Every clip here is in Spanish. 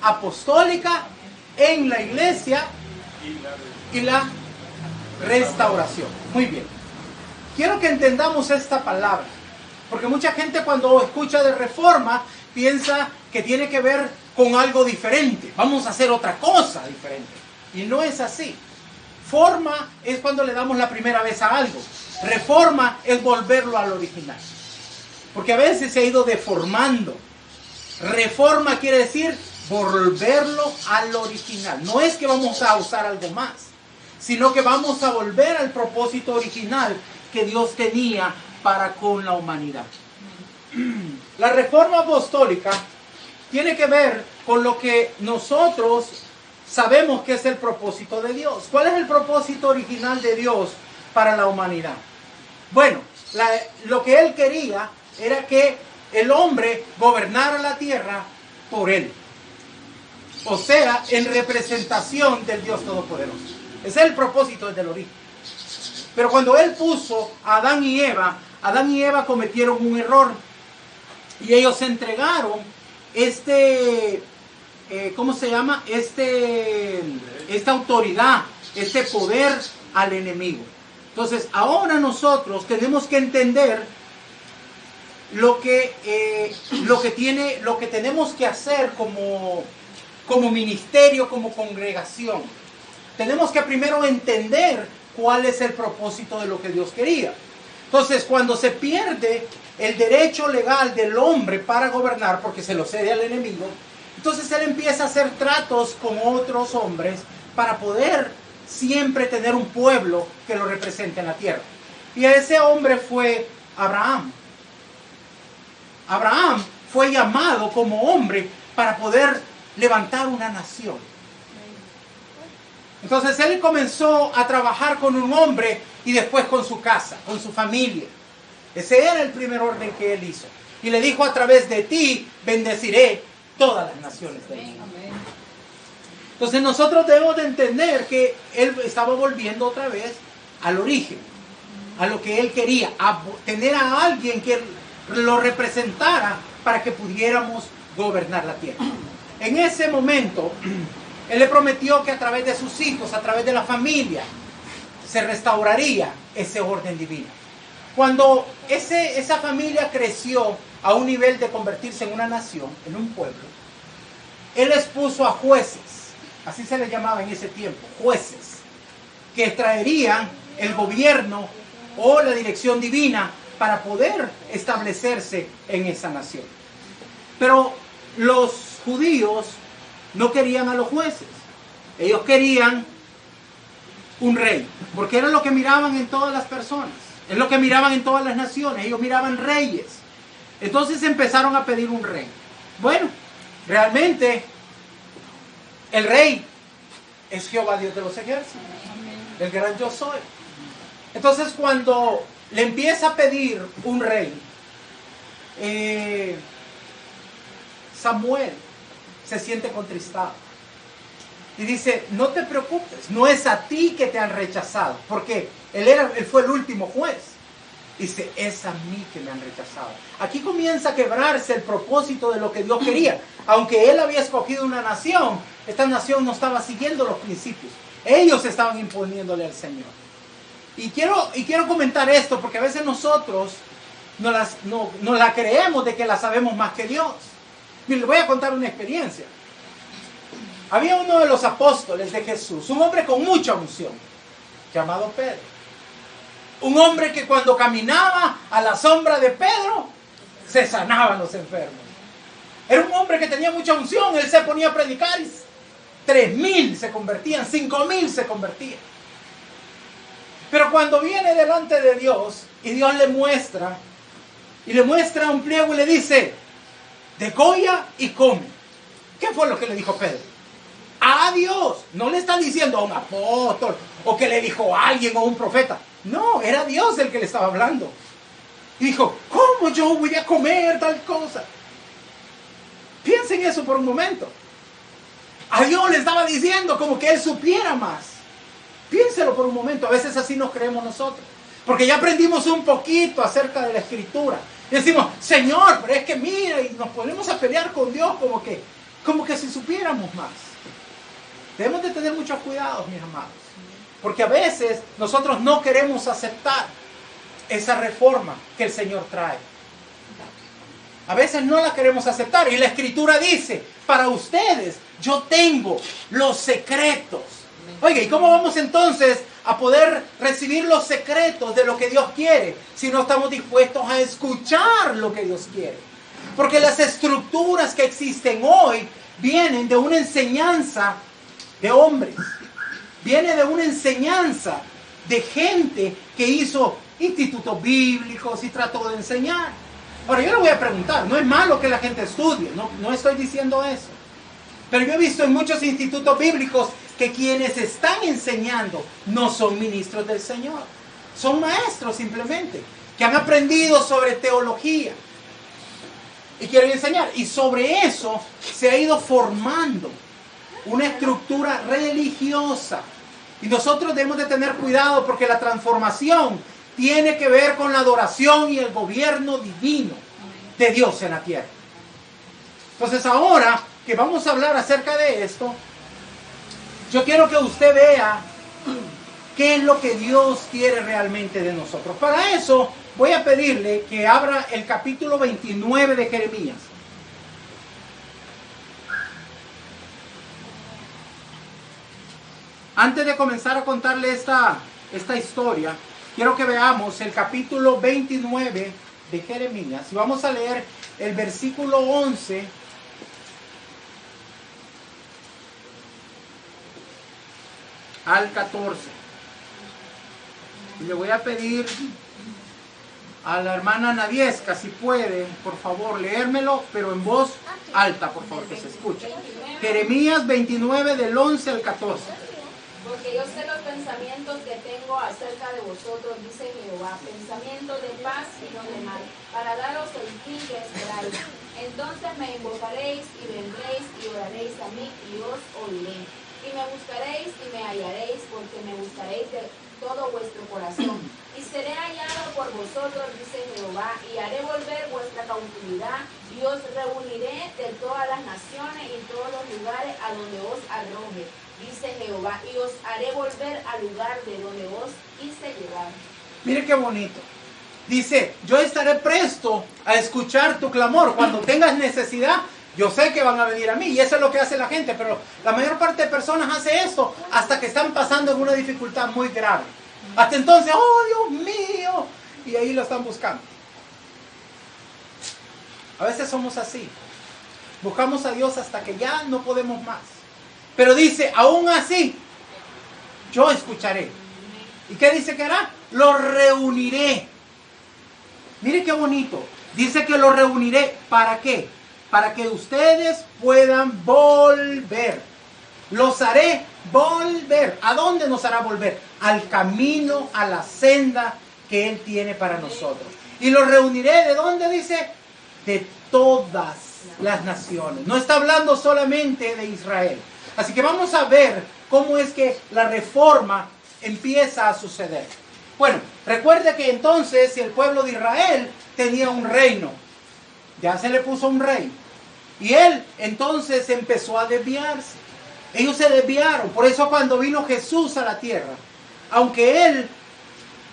apostólica en la iglesia y la restauración. Muy bien. Quiero que entendamos esta palabra, porque mucha gente cuando escucha de reforma piensa que tiene que ver con algo diferente. Vamos a hacer otra cosa diferente. Y no es así. Forma es cuando le damos la primera vez a algo. Reforma es volverlo al original. Porque a veces se ha ido deformando. Reforma quiere decir volverlo al original. No es que vamos a usar algo más, sino que vamos a volver al propósito original que Dios tenía para con la humanidad. La reforma apostólica tiene que ver con lo que nosotros sabemos que es el propósito de Dios. ¿Cuál es el propósito original de Dios para la humanidad? Bueno, lo que Él quería era que el hombre gobernara la tierra por Él. O sea, en representación del Dios Todopoderoso. Ese es el propósito desde el origen. Pero cuando Él puso a Adán y Eva cometieron un error. Y ellos entregaron ¿cómo se llama? Esta autoridad, este poder al enemigo. Entonces, ahora nosotros tenemos que entender lo que tenemos que hacer como ministerio, como congregación. Tenemos que primero entender cuál es el propósito de lo que Dios quería. Entonces, cuando se pierde el derecho legal del hombre para gobernar, porque se lo cede al enemigo, entonces él empieza a hacer tratos con otros hombres para poder siempre tener un pueblo que lo represente en la tierra. Y ese hombre fue Abraham. Abraham fue llamado como hombre para poder levantar una nación. Entonces él comenzó a trabajar con un hombre y después con su casa, con su familia. Ese era el primer orden que él hizo. Y le dijo: a través de ti bendeciré todas las naciones del mundo. Entonces nosotros debemos de entender que él estaba volviendo otra vez al origen, a lo que él quería, a tener a alguien que lo representara para que pudiéramos gobernar la tierra. En ese momento, él le prometió que a través de sus hijos, a través de la familia, se restauraría ese orden divino. Cuando esa familia creció a un nivel de convertirse en una nación, en un pueblo, él les puso a jueces, así se les llamaba en ese tiempo, jueces, que traerían el gobierno o la dirección divina para poder establecerse en esa nación. Pero los judíos no querían a los jueces, ellos querían un rey, porque era lo que miraban en todas las personas, es lo que miraban en todas las naciones, ellos miraban reyes. Entonces empezaron a pedir un rey. Bueno, realmente el rey es Jehová Dios de los ejércitos, el gran yo soy. Entonces cuando le empieza a pedir un rey, Samuel se siente contristado y dice: no te preocupes, no es a ti que te han rechazado, porque él fue el último juez. Dice: es a mí que me han rechazado. Aquí comienza a quebrarse el propósito de lo que Dios quería. Aunque él había escogido una nación, esta nación no estaba siguiendo los principios. Ellos estaban imponiéndole al Señor. Y quiero comentar esto, porque a veces nosotros no la creemos de que la sabemos más que Dios. Les voy a contar una experiencia. Había uno de los apóstoles de Jesús, un hombre con mucha unción, llamado Pedro. Un hombre que cuando caminaba a la sombra de Pedro, se sanaban los enfermos. Era un hombre que tenía mucha unción. Él se ponía a predicar y 3,000 se convertían, 5,000 se convertían. Pero cuando viene delante de Dios y Dios le muestra un pliego y le dice: degolla y come. ¿Qué fue lo que le dijo Pedro? A Dios. No le está diciendo a un apóstol o que le dijo a alguien o un profeta. No, era Dios el que le estaba hablando. Y dijo: ¿cómo yo voy a comer tal cosa? Piensen eso por un momento. A Dios le estaba diciendo como que él supiera más. Piénselo por un momento. A veces así nos creemos nosotros, porque ya aprendimos un poquito acerca de la Escritura y decimos: Señor, pero es que mira, y nos ponemos a pelear con Dios como que como que si supiéramos más. Debemos de tener mucho cuidado, mis amados, porque a veces nosotros no queremos aceptar esa reforma que el Señor trae. A veces no la queremos aceptar, y la Escritura dice, para ustedes yo tengo los secretos. Oiga, ¿y cómo vamos entonces a poder recibir los secretos de lo que Dios quiere si no estamos dispuestos a escuchar lo que Dios quiere? Porque las estructuras que existen hoy vienen de una enseñanza de hombres, viene de una enseñanza de gente que hizo institutos bíblicos y trató de enseñar. Ahora yo le voy a preguntar, no es malo que la gente estudie, no estoy diciendo eso, pero yo he visto en muchos institutos bíblicos que quienes están enseñando no son ministros del Señor, son maestros simplemente, que han aprendido sobre teología y quieren enseñar, y sobre eso se ha ido formando una estructura religiosa. Y nosotros debemos de tener cuidado, porque la transformación tiene que ver con la adoración y el gobierno divino de Dios en la tierra. Entonces ahora que vamos a hablar acerca de esto, yo quiero que usted vea qué es lo que Dios quiere realmente de nosotros. Para eso voy a pedirle que abra el capítulo 29 de Jeremías. Antes de comenzar a contarle esta historia, quiero que veamos el capítulo 29 de Jeremías. Y vamos a leer el versículo 11 al 14. Y le voy a pedir a la hermana Nadiesca, si puede, por favor, leérmelo, pero en voz alta, por favor, que se escuche. Jeremías 29 del 11 al 14. Porque yo sé los pensamientos que tengo acerca de vosotros, dice Jehová, pensamientos de paz y no de mal, para daros el fin que esperáis. Entonces me invocaréis y vendréis y oraréis a mí y os oiré. Y me buscaréis y me hallaréis, porque me buscaréis de todo vuestro corazón. Y seré hallado por vosotros, dice Jehová, y haré volver vuestra cautividad, y os reuniré de todas las naciones y todos los lugares a donde os arroje, dice Jehová, y os haré volver al lugar de donde os hice llegar. Mire qué bonito. Dice, yo estaré presto a escuchar tu clamor. Cuando tengas necesidad, yo sé que van a venir a mí, y eso es lo que hace la gente, pero la mayor parte de personas hace esto hasta que están pasando en una dificultad muy grave. Hasta entonces, oh Dios mío, y ahí lo están buscando. A veces somos así. Buscamos a Dios hasta que ya no podemos más. Pero dice, aún así, yo escucharé. ¿Y qué dice que hará? Lo reuniré. Mire qué bonito. Dice que lo reuniré. ¿Para qué? Para que ustedes puedan volver. Los haré volver. ¿A dónde nos hará volver? Al camino, a la senda que Él tiene para nosotros. Y los reuniré, ¿de dónde dice? De todas las naciones. No está hablando solamente de Israel. Así que vamos a ver cómo es que la reforma empieza a suceder. Bueno, recuerde que entonces el pueblo de Israel tenía un reino. Ya se le puso un rey. Y él entonces empezó a desviarse. Ellos se desviaron. Por eso cuando vino Jesús a la tierra, aunque él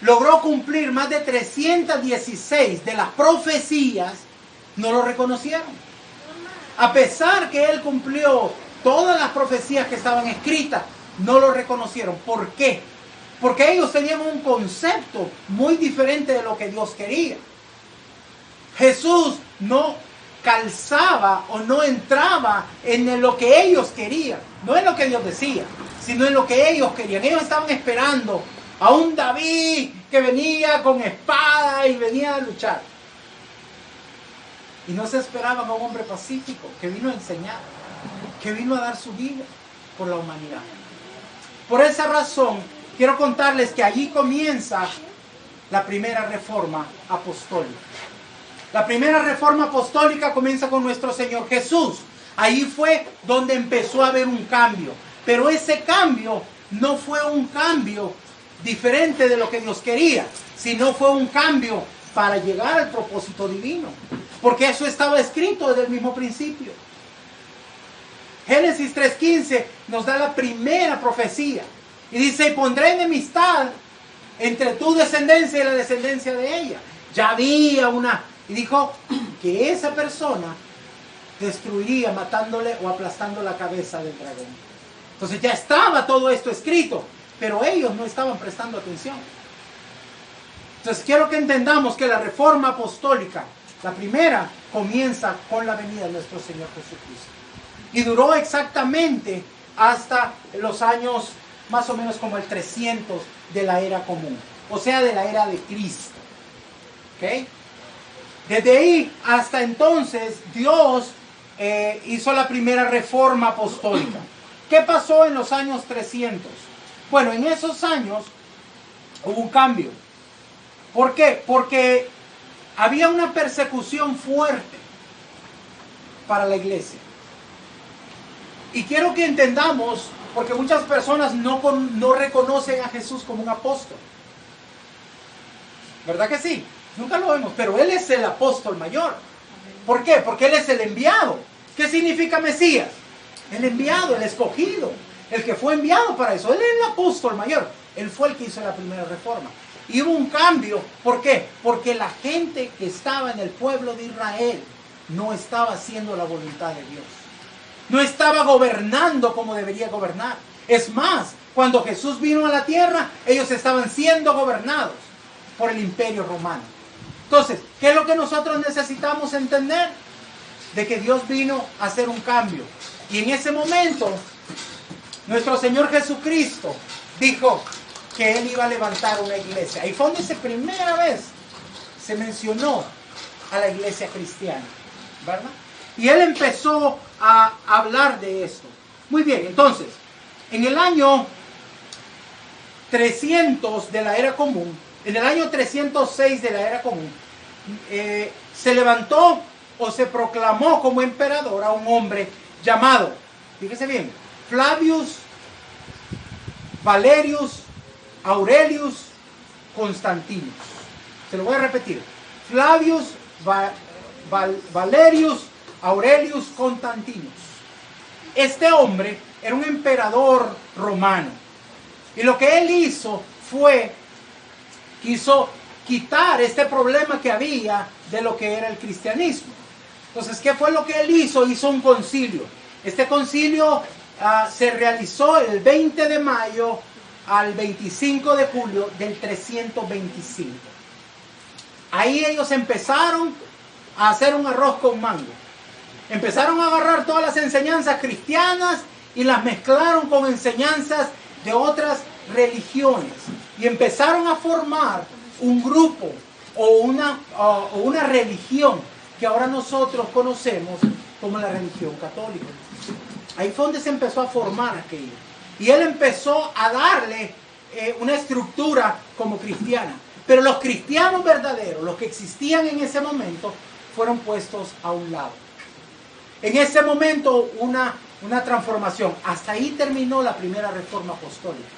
logró cumplir más de 316 de las profecías, no lo reconocieron. A pesar que él cumplió todas las profecías que estaban escritas, no lo reconocieron. ¿Por qué? Porque ellos tenían un concepto muy diferente de lo que Dios quería. Jesús no calzaba o no entraba en lo que ellos querían. No en lo que Dios decía, sino en lo que ellos querían. Ellos estaban esperando a un David que venía con espada y venía a luchar. Y no se esperaban a un hombre pacífico que vino a enseñar, que vino a dar su vida por la humanidad. Por esa razón, quiero contarles que allí comienza la primera reforma apostólica. La primera reforma apostólica comienza con nuestro Señor Jesús. Ahí fue donde empezó a haber un cambio. Pero ese cambio no fue un cambio diferente de lo que Dios quería, sino fue un cambio para llegar al propósito divino. Porque eso estaba escrito desde el mismo principio. Génesis 3:15 nos da la primera profecía. Y dice, pondré enemistad entre tu descendencia y la descendencia de ella. Ya había una... Y dijo que esa persona destruiría matándole o aplastando la cabeza del dragón. Entonces ya estaba todo esto escrito, pero ellos no estaban prestando atención. Entonces quiero que entendamos que la reforma apostólica, la primera, comienza con la venida de nuestro Señor Jesucristo. Y duró exactamente hasta los años más o menos como el 300 de la era común. O sea, de la era de Cristo. ¿Ok? Desde ahí hasta entonces Dios hizo la primera reforma apostólica. ¿Qué pasó en los años 300? Bueno, en esos años hubo un cambio. ¿Por qué? Porque había una persecución fuerte para la iglesia. Y quiero que entendamos, porque muchas personas no reconocen a Jesús como un apóstol. ¿Verdad que sí? Nunca lo vemos, pero Él es el apóstol mayor. ¿Por qué? Porque Él es el enviado. ¿Qué significa Mesías? El enviado, el escogido, el que fue enviado para eso. Él es el apóstol mayor. Él fue el que hizo la primera reforma. Y hubo un cambio. ¿Por qué? Porque la gente que estaba en el pueblo de Israel no estaba haciendo la voluntad de Dios. No estaba gobernando como debería gobernar. Es más, cuando Jesús vino a la tierra, ellos estaban siendo gobernados por el imperio romano. Entonces, ¿qué es lo que nosotros necesitamos entender? De que Dios vino a hacer un cambio. Y en ese momento, nuestro Señor Jesucristo dijo que Él iba a levantar una iglesia. Ahí fue donde primera vez se mencionó a la iglesia cristiana, ¿verdad? Y Él empezó a hablar de esto. Muy bien, entonces, en el año 300 de la era común, en el año 306 de la era común, se levantó o se proclamó como emperador a un hombre llamado, fíjese bien, Flavius Valerius Aurelius Constantinus. Se lo voy a repetir. Flavius Valerius Aurelius Constantinus. Este hombre era un emperador romano. Y lo que él hizo fue, quiso quitar este problema que había de lo que era el cristianismo. Entonces, ¿qué fue lo que él hizo? Hizo un concilio. Este concilio se realizó el 20 de mayo al 25 de julio del 325. Ahí ellos empezaron a hacer un arroz con mango. Empezaron a agarrar todas las enseñanzas cristianas y las mezclaron con enseñanzas de otras religiones. Y empezaron a formar un grupo o una religión que ahora nosotros conocemos como la religión católica. Ahí fue donde se empezó a formar aquello. Y él empezó a darle una estructura como cristiana. Pero los cristianos verdaderos, los que existían en ese momento, fueron puestos a un lado. En ese momento una transformación. Hasta ahí terminó la primera reforma apostólica.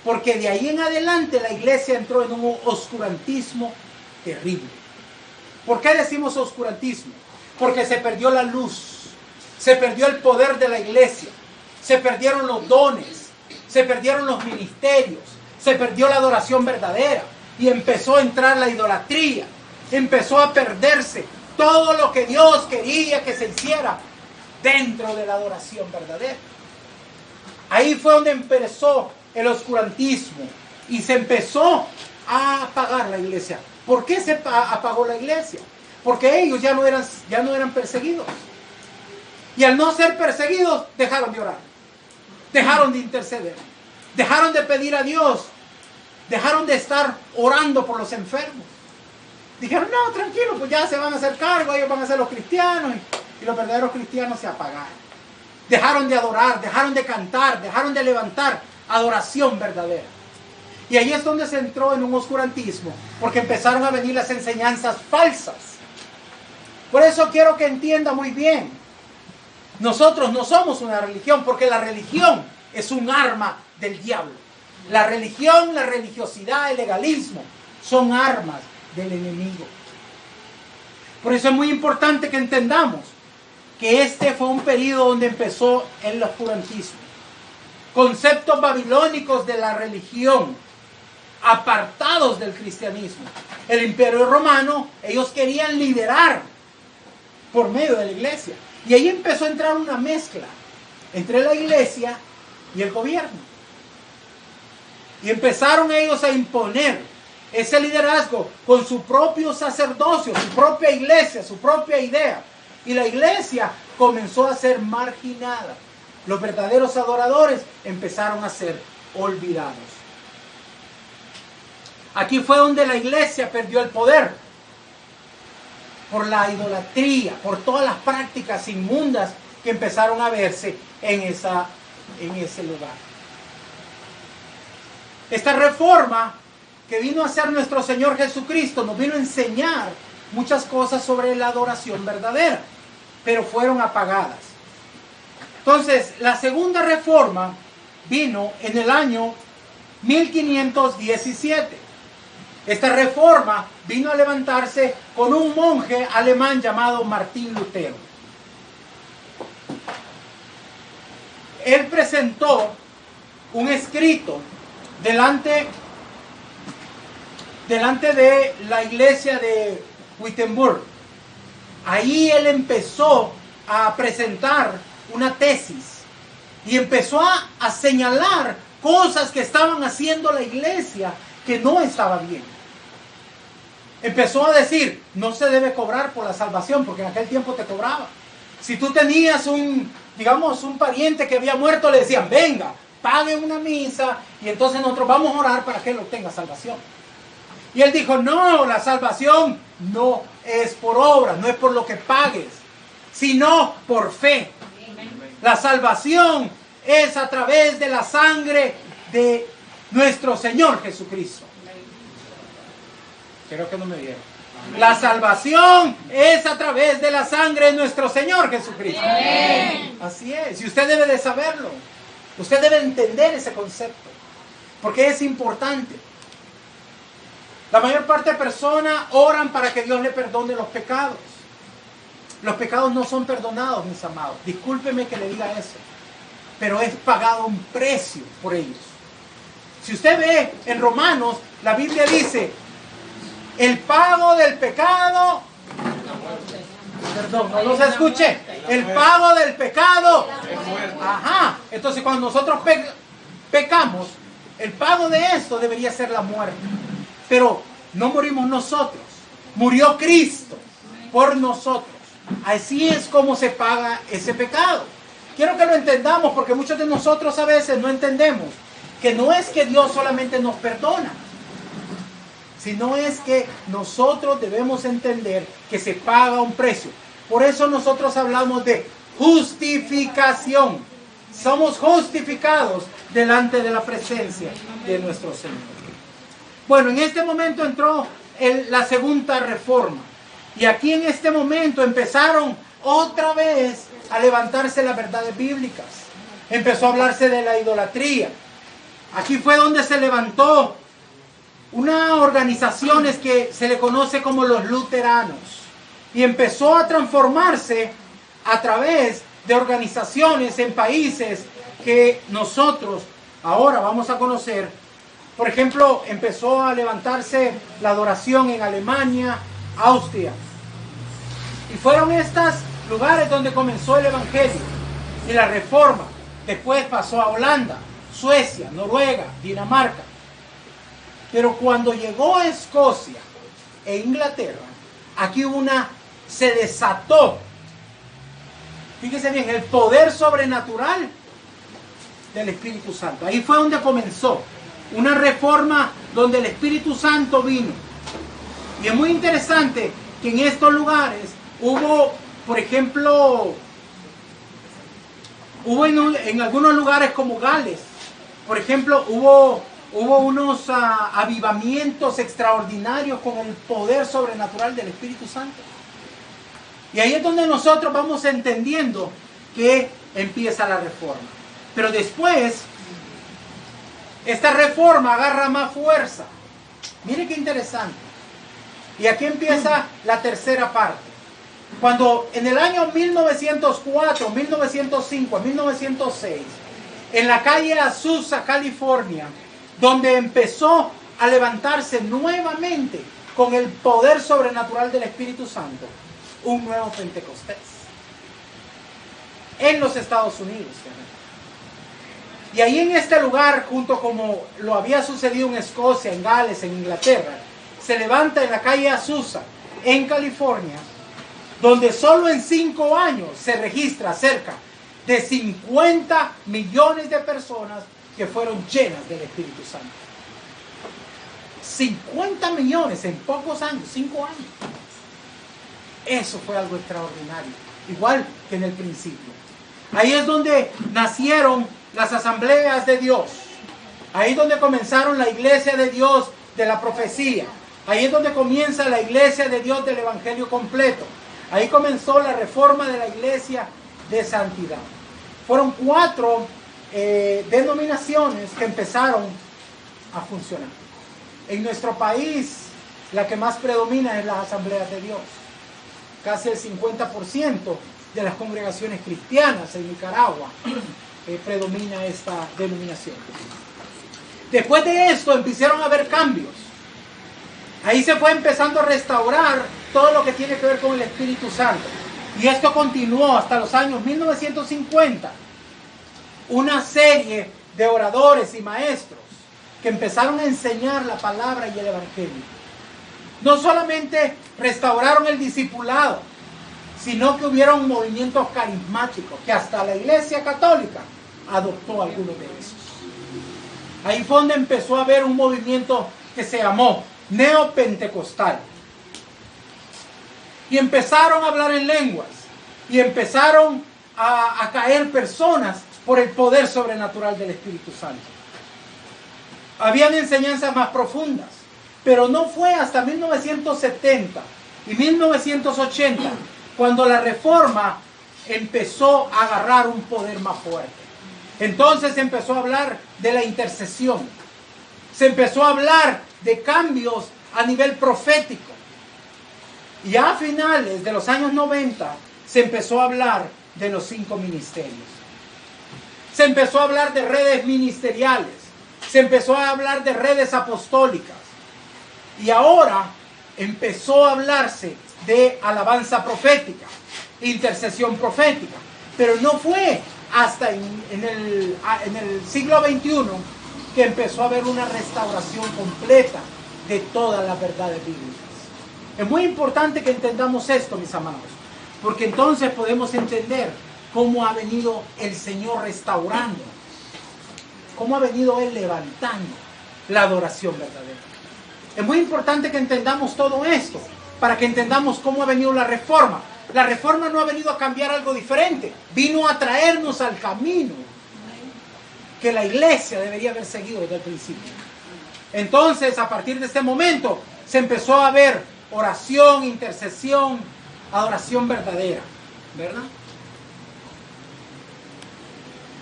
Porque de ahí en adelante la iglesia entró en un oscurantismo terrible. ¿Por qué decimos oscurantismo? Porque se perdió la luz, se perdió el poder de la iglesia, se perdieron los dones, se perdieron los ministerios, se perdió la adoración verdadera y empezó a entrar la idolatría, empezó a perderse todo lo que Dios quería que se hiciera dentro de la adoración verdadera. Ahí fue donde empezó el oscurantismo y se empezó a apagar la iglesia. ¿Por qué se apagó la iglesia? Porque ellos ya no eran perseguidos. Y al no ser perseguidos, dejaron de orar, dejaron de interceder, dejaron de pedir a Dios, dejaron de estar orando por los enfermos. Dijeron, no, tranquilo, pues ya se van a hacer cargo, ellos van a ser los cristianos. Y los verdaderos cristianos se apagaron. Dejaron de adorar, dejaron de cantar, dejaron de levantar adoración verdadera. Y ahí es donde se entró en un oscurantismo, porque empezaron a venir las enseñanzas falsas. Por eso quiero que entienda muy bien. Nosotros no somos una religión, porque la religión es un arma del diablo. La religión, la religiosidad, el legalismo son armas del enemigo. Por eso es muy importante que entendamos que este fue un periodo donde empezó el oscurantismo. Conceptos babilónicos de la religión, apartados del cristianismo. El Imperio Romano, ellos querían liderar por medio de la iglesia. Y ahí empezó a entrar una mezcla entre la iglesia y el gobierno. Y empezaron ellos a imponer ese liderazgo con su propio sacerdocio, su propia iglesia, su propia idea. Y la iglesia comenzó a ser marginada. Los verdaderos adoradores empezaron a ser olvidados. Aquí fue donde la iglesia perdió el poder. Por la idolatría, por todas las prácticas inmundas que empezaron a verse en ese lugar. Esta reforma que vino a hacer nuestro Señor Jesucristo nos vino a enseñar muchas cosas sobre la adoración verdadera, pero fueron apagadas. Entonces, la segunda reforma vino en el año 1517. Esta reforma vino a levantarse con un monje alemán llamado Martín Lutero. Él presentó un escrito delante de la iglesia de Wittenberg. Ahí él empezó a presentar una tesis y empezó a señalar cosas que estaban haciendo la iglesia que no estaba bien. Empezó a decir, no se debe cobrar por la salvación, porque en aquel tiempo te cobraba. Si tú tenías un pariente que había muerto, le decían, venga, pague una misa y entonces nosotros vamos a orar para que él obtenga salvación. Y él dijo, no, la salvación no es por obra, no es por lo que pagues, sino por fe. La salvación es a través de la sangre de nuestro Señor Jesucristo. Creo que no me vieron. La salvación es a través de la sangre de nuestro Señor Jesucristo. Amén. Así es. Y usted debe de saberlo. Usted debe entender ese concepto. Porque es importante. La mayor parte de personas oran para que Dios le perdone los pecados. Los pecados no son perdonados, mis amados. Discúlpeme que le diga eso. Pero es pagado un precio por ellos. Si usted ve en Romanos, la Biblia dice, el pago del pecado, perdón, no los escuché, el pago del pecado, ajá, entonces cuando nosotros pecamos, el pago de esto debería ser la muerte, pero no morimos nosotros, murió Cristo por nosotros, así es como se paga ese pecado. Quiero que lo entendamos porque muchos de nosotros a veces no entendemos que no es que Dios solamente nos perdona, sino es que nosotros debemos entender que se paga un precio. Por eso nosotros hablamos de justificación. Somos justificados delante de la presencia de nuestro Señor. Bueno, en este momento entró la segunda reforma. Y aquí en este momento empezaron otra vez a levantarse las verdades bíblicas. Empezó a hablarse de la idolatría. Aquí fue donde se levantó una organización que se le conoce como los luteranos. Y empezó a transformarse a través de organizaciones en países que nosotros ahora vamos a conocer. Por ejemplo, empezó a levantarse la adoración en Alemania, Austria. Y fueron estos lugares donde comenzó el evangelio y la reforma. Después pasó a Holanda, Suecia, Noruega, Dinamarca. Pero cuando llegó a Escocia e Inglaterra, aquí se desató, fíjese bien, el poder sobrenatural del Espíritu Santo. Ahí fue donde comenzó una reforma donde el Espíritu Santo vino. Y es muy interesante que en estos lugares hubo, por ejemplo, en algunos lugares como Gales, por ejemplo, hubo unos avivamientos extraordinarios con el poder sobrenatural del Espíritu Santo. Y ahí es donde nosotros vamos entendiendo que empieza la reforma. Pero después, esta reforma agarra más fuerza. Mire qué interesante. Y aquí empieza la tercera parte. Cuando en el año 1904, 1905, 1906, en la calle Azusa, California, donde empezó a levantarse nuevamente con el poder sobrenatural del Espíritu Santo, un nuevo Pentecostés en los Estados Unidos. Y ahí en este lugar, junto como lo había sucedido en Escocia, en Gales, en Inglaterra, se levanta en la calle Azusa, en California, donde solo en 5 años se registra cerca de 50 millones de personas que fueron llenas del Espíritu Santo. 50 millones en pocos años, 5 años. Eso fue algo extraordinario, igual que en el principio. Ahí es donde nacieron las asambleas de Dios. Ahí es donde comenzaron la iglesia de Dios de la profecía. Ahí es donde comienza la iglesia de Dios del evangelio completo. Ahí comenzó la reforma de la iglesia de santidad. Fueron 4 denominaciones que empezaron a funcionar. En nuestro país, la que más predomina es las asambleas de Dios. Casi el 50% de las congregaciones cristianas en Nicaragua predomina esta denominación. Después de esto empezaron a haber cambios. Ahí se fue empezando a restaurar todo lo que tiene que ver con el Espíritu Santo. Y esto continuó hasta los años 1950. Una serie de oradores y maestros que empezaron a enseñar la palabra y el evangelio. No solamente restauraron el discipulado, sino que hubieron movimientos carismáticos que hasta la Iglesia Católica adoptó algunos de esos. Ahí fue donde empezó a haber un movimiento que se llamó neopentecostal. Y empezaron a hablar en lenguas. Y empezaron a caer personas por el poder sobrenatural del Espíritu Santo. Habían enseñanzas más profundas. Pero no fue hasta 1970 y 1980 cuando la reforma empezó a agarrar un poder más fuerte. Entonces se empezó a hablar de la intercesión. Se empezó a hablar de cambios a nivel profético. Y a finales de los años 90 se empezó a hablar de los 5 ministerios. Se empezó a hablar de redes ministeriales. Se empezó a hablar de redes apostólicas. Y ahora empezó a hablarse de alabanza profética, intercesión profética. Pero no fue hasta en el siglo XXI que empezó a haber una restauración completa de todas las verdades bíblicas. Es muy importante que entendamos esto, mis amados, porque entonces podemos entender cómo ha venido el Señor restaurando, cómo ha venido Él levantando la adoración verdadera. Es muy importante que entendamos todo esto, para que entendamos cómo ha venido la reforma. La reforma no ha venido a cambiar algo diferente, vino a traernos al camino que la iglesia debería haber seguido desde el principio. Entonces, a partir de este momento, se empezó a ver oración, intercesión, adoración verdadera, ¿verdad?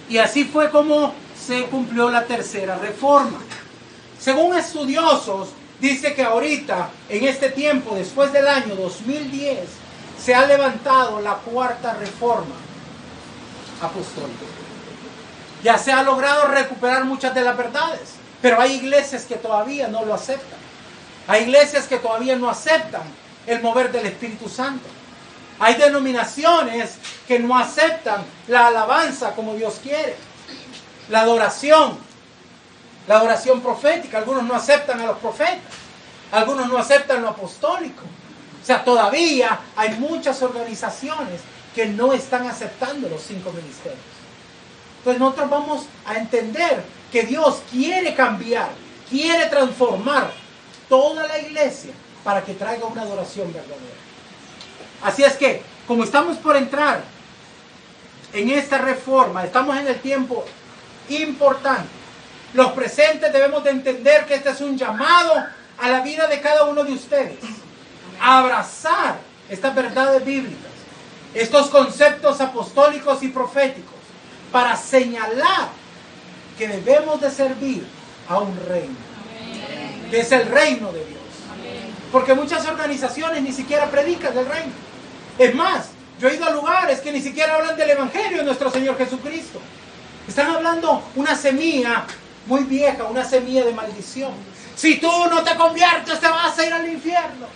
Y así fue como se cumplió la tercera reforma. Según estudiosos, dice que ahorita, en este tiempo, después del año 2010, se ha levantado la cuarta reforma apostólica. Ya se ha logrado recuperar muchas de las verdades, pero hay iglesias que todavía no lo aceptan. Hay iglesias que todavía no aceptan el mover del Espíritu Santo. Hay denominaciones que no aceptan la alabanza como Dios quiere. La adoración profética. Algunos no aceptan a los profetas. Algunos no aceptan lo apostólico. O sea, todavía hay muchas organizaciones que no están aceptando los 5 ministerios. Entonces nosotros vamos a entender que Dios quiere cambiar, quiere transformar toda la iglesia para que traiga una adoración verdadera. Así es que, como estamos por entrar en esta reforma, estamos en el tiempo importante. Los presentes debemos de entender que este es un llamado a la vida de cada uno de ustedes. A abrazar estas verdades bíblicas, estos conceptos apostólicos y proféticos, para señalar que debemos de servir a un reino, que es el reino de Dios. Porque muchas organizaciones ni siquiera predican del reino. Es más, yo he ido a lugares que ni siquiera hablan del Evangelio de nuestro Señor Jesucristo. Están hablando una semilla muy vieja, una semilla de maldición. Si tú no te conviertes, te vas a ir al infierno.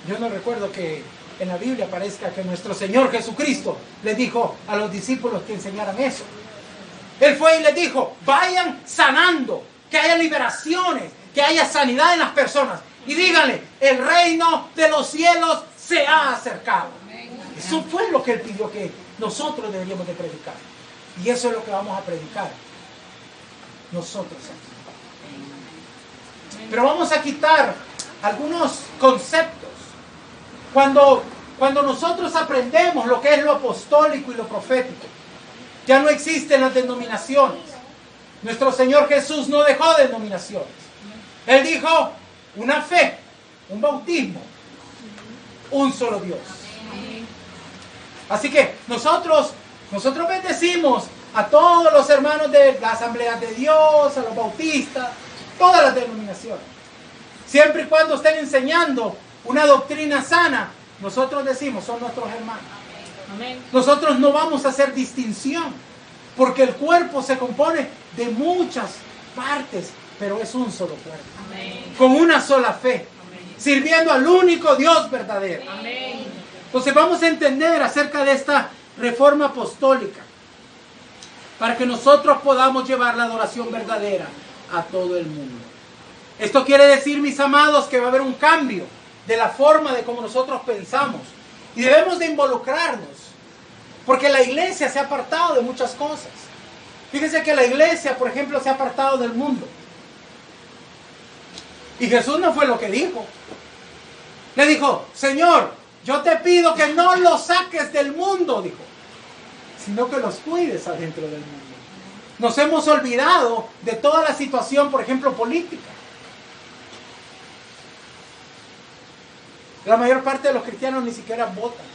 Yo no recuerdo que en la Biblia aparezca que nuestro Señor Jesucristo le dijo a los discípulos que enseñaran eso. Él fue y les dijo, vayan sanando, que haya liberaciones, que haya sanidad en las personas. Y díganle, el reino de los cielos se ha acercado. Eso fue lo que Él pidió que nosotros deberíamos de predicar. Y eso es lo que vamos a predicar nosotros aquí. Pero vamos a quitar algunos conceptos. Cuando nosotros aprendemos lo que es lo apostólico y lo profético, ya no existen las denominaciones. Nuestro Señor Jesús no dejó denominaciones. Él dijo, una fe, un bautismo, un solo Dios. Así que nosotros bendecimos a todos los hermanos de la Asamblea de Dios, a los bautistas, todas las denominaciones. Siempre y cuando estén enseñando una doctrina sana, nosotros decimos, son nuestros hermanos. Amén. Nosotros no vamos a hacer distinción, porque el cuerpo se compone de muchas partes, pero es un solo cuerpo. Amén. Con una sola fe, amén, sirviendo al único Dios verdadero. Amén. Entonces vamos a entender acerca de esta reforma apostólica, para que nosotros podamos llevar la adoración verdadera a todo el mundo. Esto quiere decir, mis amados, que va a haber un cambio de la forma de cómo nosotros pensamos. Y debemos de involucrarnos, porque la iglesia se ha apartado de muchas cosas. Fíjense que la iglesia, por ejemplo, se ha apartado del mundo. Y Jesús no fue lo que dijo. Le dijo, Señor, yo te pido que no los saques del mundo, dijo, sino que los cuides adentro del mundo. Nos hemos olvidado de toda la situación, por ejemplo, política. La mayor parte de los cristianos ni siquiera votan.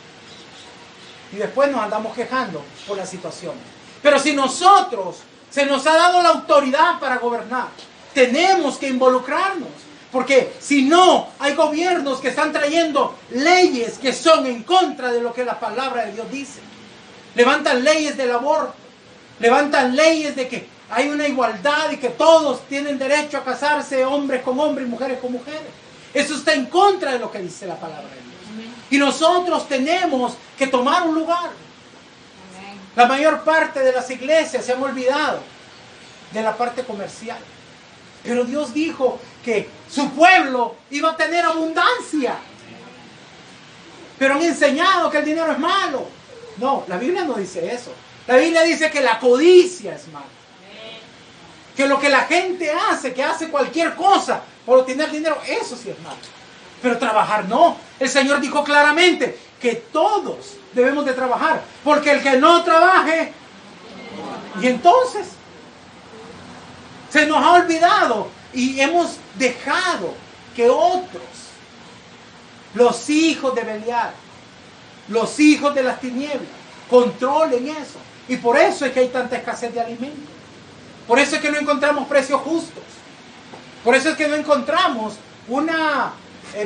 Y después nos andamos quejando por la situación. Pero si nosotros se nos ha dado la autoridad para gobernar, tenemos que involucrarnos. Porque si no, hay gobiernos que están trayendo leyes que son en contra de lo que la palabra de Dios dice. Levantan leyes del aborto. Levantan leyes de que hay una igualdad y que todos tienen derecho a casarse, hombres con hombres y mujeres con mujeres. Eso está en contra de lo que dice la palabra de Dios. Amén. Y nosotros tenemos que tomar un lugar. Amén. La mayor parte de las iglesias se han olvidado de la parte comercial. Pero Dios dijo que su pueblo iba a tener abundancia. Pero han enseñado que el dinero es malo. No, la Biblia no dice eso. La Biblia dice que la codicia es mala. Que lo que la gente hace, que hace cualquier cosa por obtener dinero, eso sí es malo. Pero trabajar no. El Señor dijo claramente que todos debemos de trabajar. Porque el que no trabaje, y entonces se nos ha olvidado y hemos dejado que otros, los hijos de Belial, los hijos de las tinieblas, controlen eso. Y por eso es que hay tanta escasez de alimentos. Por eso es que no encontramos precios justos. Por eso es que no encontramos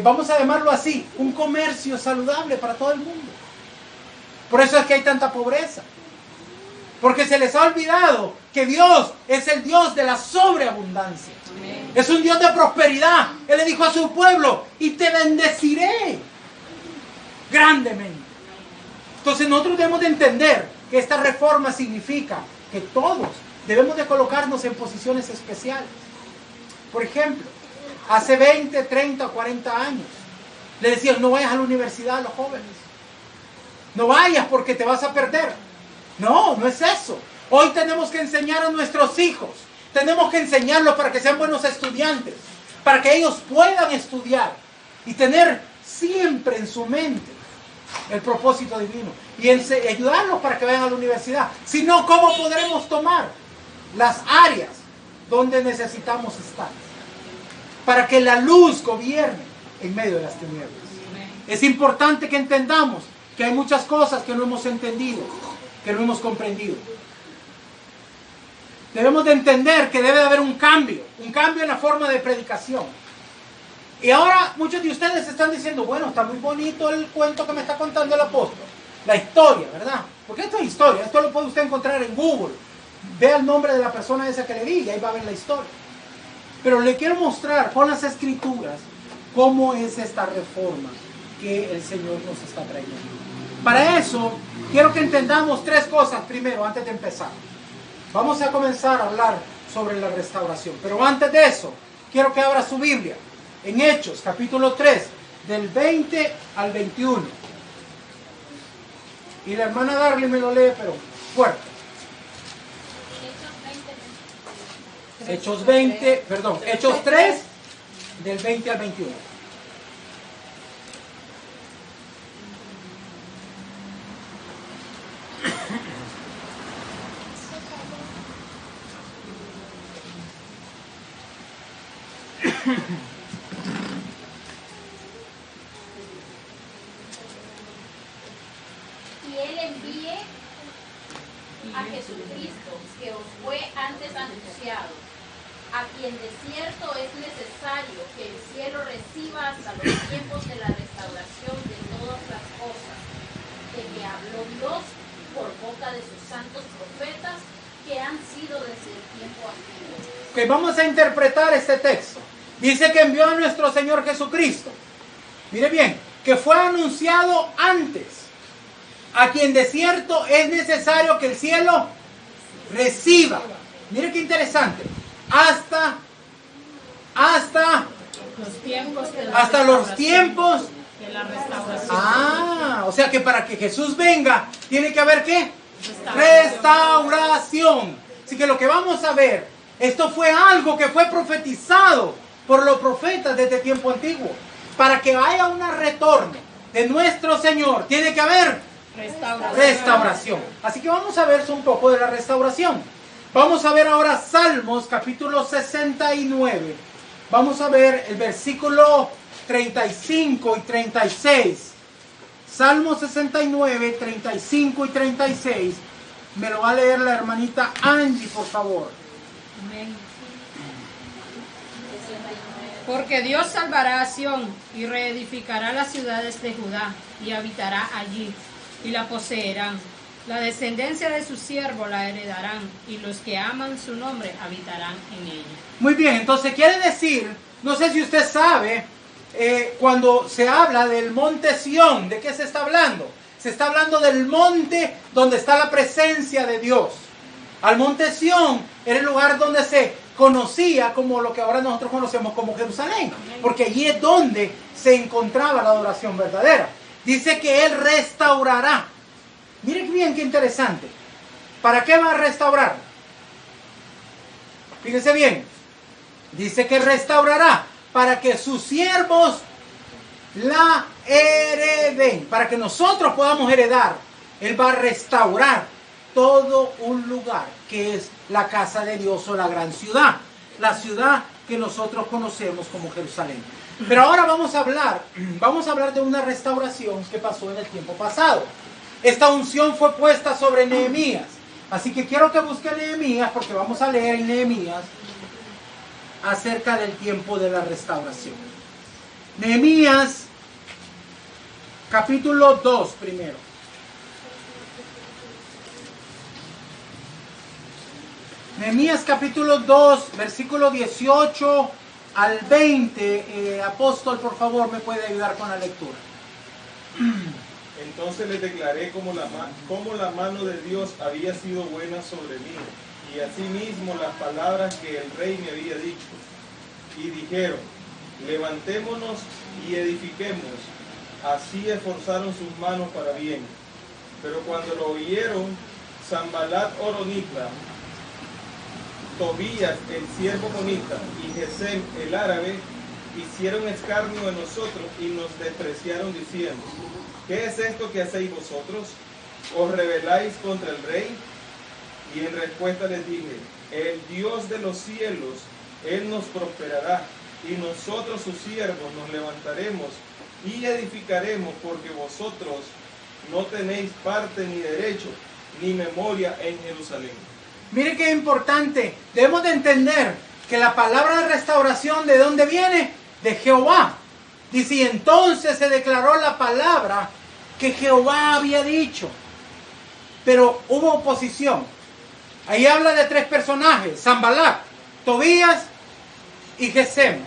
vamos a llamarlo así, un comercio saludable para todo el mundo. Por eso es que hay tanta pobreza. Porque se les ha olvidado que Dios es el Dios de la sobreabundancia. Amén. Es un Dios de prosperidad. Él le dijo a su pueblo, y te bendeciré grandemente. Entonces nosotros debemos de entender que esta reforma significa que todos debemos de colocarnos en posiciones especiales. Por ejemplo, hace 20, 30 o 40 años le decían, no vayas a la universidad a los jóvenes. No vayas porque te vas a perder. No, no es eso. Hoy tenemos que enseñar a nuestros hijos. Tenemos que enseñarlos para que sean buenos estudiantes. Para que ellos puedan estudiar y tener siempre en su mente el propósito divino. Y ayudarlos para que vayan a la universidad. Si no, ¿cómo podremos tomar las áreas donde necesitamos estar? Para que la luz gobierne en medio de las tinieblas. Es importante que entendamos que hay muchas cosas que no hemos entendido, que no hemos comprendido. Debemos de entender que debe de haber un cambio en la forma de predicación. Y ahora muchos de ustedes están diciendo, bueno, está muy bonito el cuento que me está contando el apóstol. La historia, ¿verdad? Porque esto es historia, esto lo puede usted encontrar en Google. Vea el nombre de la persona esa que le diga, ahí va a ver la historia. Pero le quiero mostrar con las escrituras cómo es esta reforma que el Señor nos está trayendo. Para eso, quiero que entendamos tres cosas primero, antes de empezar. Vamos a comenzar a hablar sobre la restauración. Pero antes de eso, quiero que abra su Biblia en Hechos, capítulo 3, del 20 al 21. Y la hermana Darly me lo lee, pero fuerte. Hechos 3, del 20 al 21. Y Él envíe a Jesucristo, que os fue antes anunciado, a quien de cierto es necesario que el cielo reciba hasta los tiempos de la restauración de todas las cosas, de que habló Dios por boca de sus santos profetas, que han sido desde el tiempo antiguo. Ok, vamos a interpretar este texto. Dice que envió a nuestro Señor Jesucristo. Mire bien, que fue anunciado antes, a quien de cierto es necesario que el cielo reciba. Mire qué interesante. Hasta los tiempos de la restauración. O sea que para que Jesús venga, tiene que haber ¿qué? Restauración. Así que lo que vamos a ver, esto fue algo que fue profetizado por los profetas desde tiempo antiguo. Para que haya un retorno de nuestro Señor, tiene que haber restauración. Así que vamos a ver un poco de la restauración. Vamos a ver ahora Salmos capítulo 69. Vamos a ver el versículo 35 y 36. Salmos 69, 35 y 36. Me lo va a leer la hermanita Angie, por favor. Amén. Porque Dios salvará a Sión y reedificará las ciudades de Judá y habitará allí y la poseerán. La descendencia de su siervo la heredarán y los que aman su nombre habitarán en ella. Muy bien, entonces quiere decir, no sé si usted sabe, cuando se habla del monte Sión, ¿de qué se está hablando? Se está hablando del monte donde está la presencia de Dios. Al monte Sión era el lugar donde se conocía como lo que ahora nosotros conocemos como Jerusalén, porque allí es donde se encontraba la adoración verdadera. Dice que Él restaurará. Miren bien qué interesante. ¿Para qué va a restaurar? Fíjense bien. Dice que restaurará para que sus siervos la hereden. Para que nosotros podamos heredar. Él va a restaurar todo un lugar que es la casa de Dios o la gran ciudad. La ciudad que nosotros conocemos como Jerusalén. Pero ahora vamos a hablar de una restauración que pasó en el tiempo pasado. Esta unción fue puesta sobre Nehemías. Así que quiero que busque Nehemías porque vamos a leer en Nehemías acerca del tiempo de la restauración. Nehemías capítulo 2 primero. Nehemías capítulo 2, versículo 18 al 20. Apóstol, por favor, me puede ayudar con la lectura. Entonces les declaré cómo la mano de Dios había sido buena sobre mí, y asimismo las palabras que el rey me había dicho. Y dijeron, levantémonos y edifiquemos. Así esforzaron sus manos para bien. Pero cuando lo oyeron, Sanballat horonita, Tobías el siervo monita y Gesem el árabe hicieron escarnio de nosotros y nos despreciaron diciendo, ¿qué es esto que hacéis vosotros? ¿Os rebeláis contra el rey? Y en respuesta les dije, el Dios de los cielos, Él nos prosperará, y nosotros sus siervos nos levantaremos y edificaremos, porque vosotros no tenéis parte ni derecho, ni memoria en Jerusalén. Mire qué importante, debemos de entender que la palabra de restauración, ¿de dónde viene? de Jehová. Dice, y entonces se declaró la palabra que Jehová había dicho. Pero hubo oposición. Ahí habla de 3 personajes, Sanbalat, Tobías y Gesem.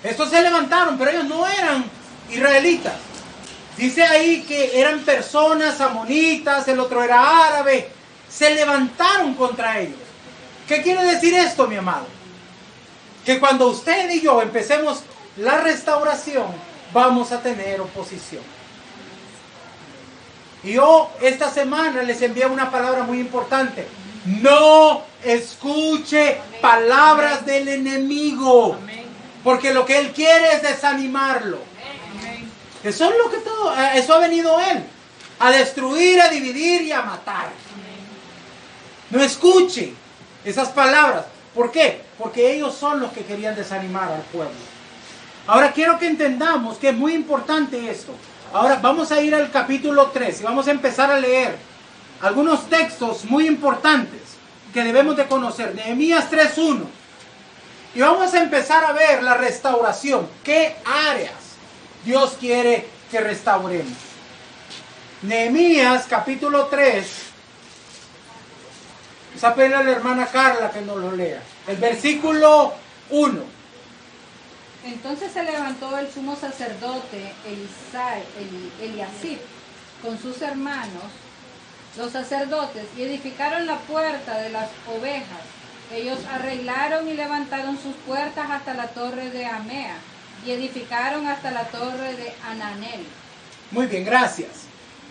Estos se levantaron, pero ellos no eran israelitas. Dice ahí que eran personas amonitas, el otro era árabe. Se levantaron contra ellos. ¿Qué quiere decir esto, mi amado? Que cuando usted y yo empecemos la restauración, vamos a tener oposición. Y yo esta semana les envié una palabra muy importante. No escuche palabras del enemigo. Porque lo que él quiere es desanimarlo. Eso es lo que todo, eso ha venido él. A destruir, a dividir y a matar. No escuche esas palabras. ¿Por qué? Porque ellos son los que querían desanimar al pueblo. Ahora quiero que entendamos que es muy importante esto. Ahora vamos a ir al capítulo 3 y vamos a empezar a leer algunos textos muy importantes que debemos de conocer. Nehemías 3:1. Y vamos a empezar a ver la restauración. ¿Qué áreas Dios quiere que restauremos? Nehemías capítulo 3. Vamos a pedirle a la hermana Carla que nos lo lea. El versículo 1. Entonces se levantó el sumo sacerdote Eliasib con sus hermanos, los sacerdotes, y edificaron la puerta de las ovejas. Ellos arreglaron y levantaron sus puertas hasta la torre de Amea y edificaron hasta la torre de Ananel. Muy bien, gracias.